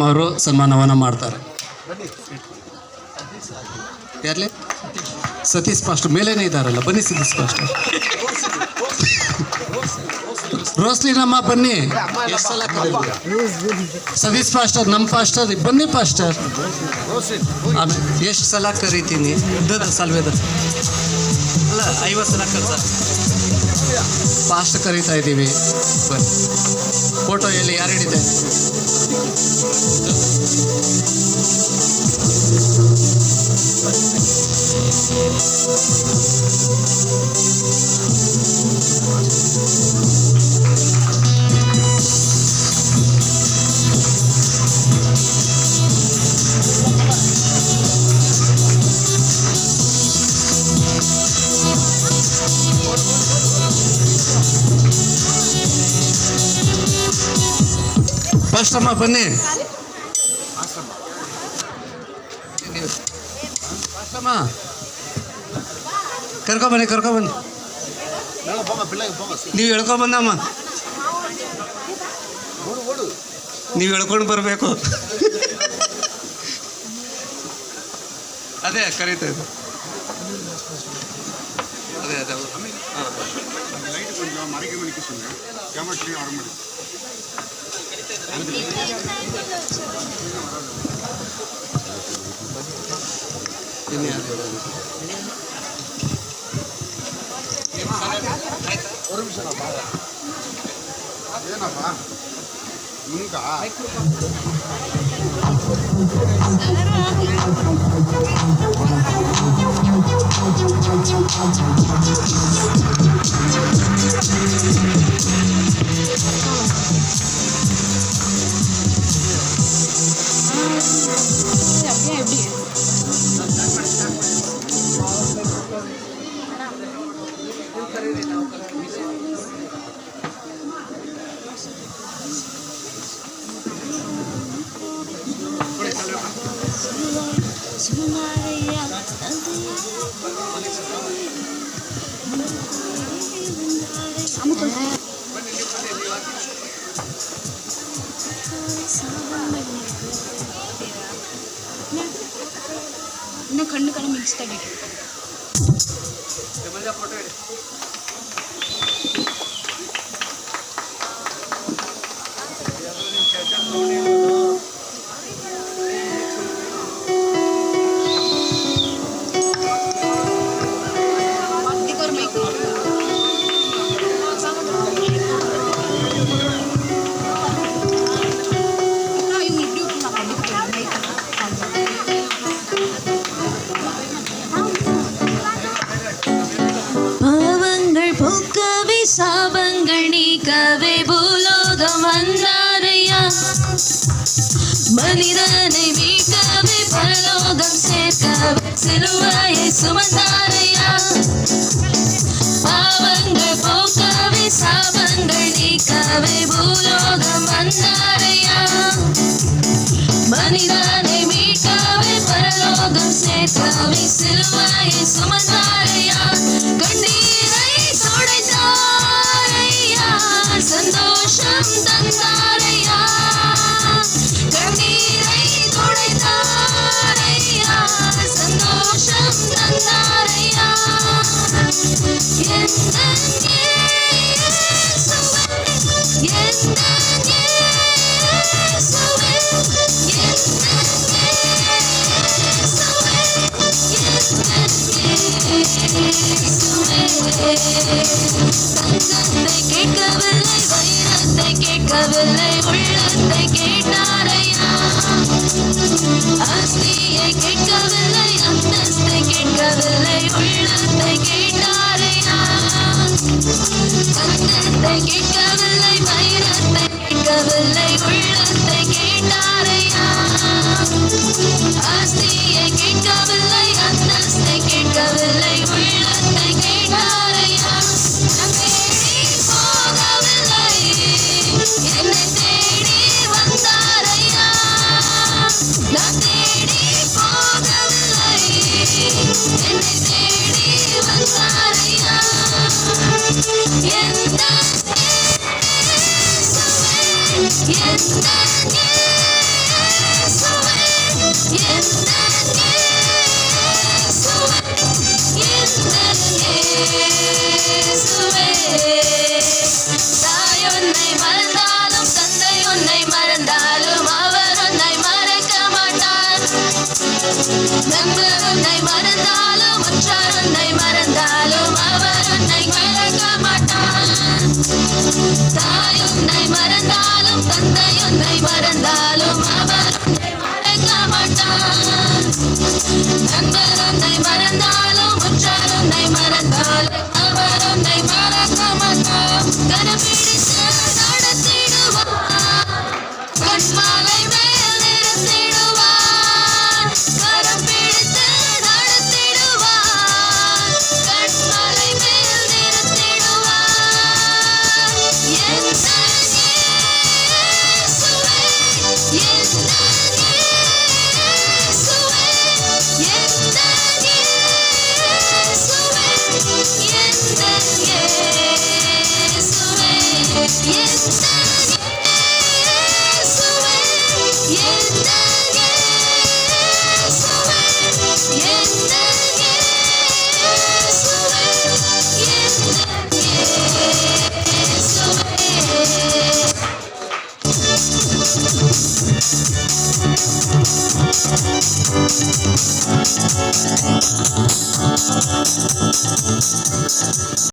ಅವರು ಸನ್ಮಾನವನ್ನು ಮಾಡ್ತಾರೆ. ಯಾರ್ಲಿ ಸತೀಶ್ ಪಾಸ್ಟರ್ ಮೇಲೇನೇ ಇದ್ದಾರಲ್ಲ, ಬನ್ನಿ ಸತೀಶ್ ಪಾಸ್ಟರ್. ರೋಸ್ಲಿನಮ್ಮ ಬನ್ನಿ. ಎಷ್ಟು ಸಲ ಸತೀಶ್ ಪಾಸ್ಟರ್ ನಮ್ಮ ಪಾಸ್ಟರ್ ಬನ್ನಿ ಪಾಸ್ಟರ್. ಆಮೇಲೆ ಎಷ್ಟು ಸಲ ಕರಿತೀನಿ ಇದ್ದದ ಸಲ್ವೇದ ಅಲ್ಲ 50 ಸಲ ಕರ್ಸ ಪಾಸ್ಟ್ ಕರೀತಾ ಇದ್ದೀವಿ. ಬನ್ನಿ. ಫೋಟೋ ಎಲ್ಲಿ ಯಾರು ಹಿಡಿದೆ? ಫಸ್ಟ್ ಅಮ್ಮ ಬನ್ನಿ. ಅಮ್ಮ ಕರ್ಕೊಬನ್ನಿ ನೀವು ಹೇಳ್ಕೊಬಂದಮ್ಮ, ನೀವು ಹೇಳ್ಕೊಂಡು ಬರಬೇಕು. ಅದೇ ಕರೀತಾ ಇದ್ದು ಅದೇ ಅದೇ ಏನಪ್ಪ ಮುಂಗ ಕಣ್ಣು ಕಣ್ಣು ಮಿಕ್ಸ್ತಾ ಇಟ್ಟು சாபங்கள் நீக்கவே பூலோகம் வந்தாரையா, மனிதனை மீட்கவே பரலோகம் சேர்க்கவே சிலுவையை சுமந்தாரையா. பாவங்கள் போக்கவே சாபங்கள் நீக்கவே பூலோகம் வந்தாரையா, மனிதனை மீட்கவே பரலோகம் சேர்க்கவே சிலுவையை சுமந்தாரையா. கண்ணீரை துடைத்தாரையா, சந்தோஷம் தந்தாரையா. கண்ணீரை துடைத்தாரையா, சந்தோஷம் தந்தாரையா. எந்த தங்கத்தை கேட்கவில்லை, வைரத்தை கேட்கவில்லை, உள்ளத்தை கேட்டாரையா. ஆஸ்தியை கேட்கவில்லை, அந்தஸ்தை கேட்கவில்லை, உள்ளத்தை கேட்டாரையா. தங்கத்தை கேட்கவில்லை, வைரத்தை கேட்கவில்லை, உள்ளத்தை கேட்டாரையா. ஆஸ்தியை கேட்கவில்லை, அந்தஸ்தை கேட்கவில்லை, உள்ளத்தை கேட்டாரையா. நான் தேடி போகவில்லை, என்னை தேடி மறந்தாலும் அவர் உன்னை மறக்க மாட்டார். நண்பர் உன்னை மறந்தாலும் உற்றார் உன்னை மறந்தாலும் அவர் உன்னை மறக்க மாட்டார். கரப்பிடித்து நடத்திடுவார், கண்மாலை மேல் நிறுத்திடுவார். கரம் பிடித்து நடத்திடுவார், கண்மாலை மேல் நிறுத்திடுவார். எந்த இயேசுவே, எந்த இயேசுவே, எந்த இயேசுவே, எந்த இயேசுவே, எந்த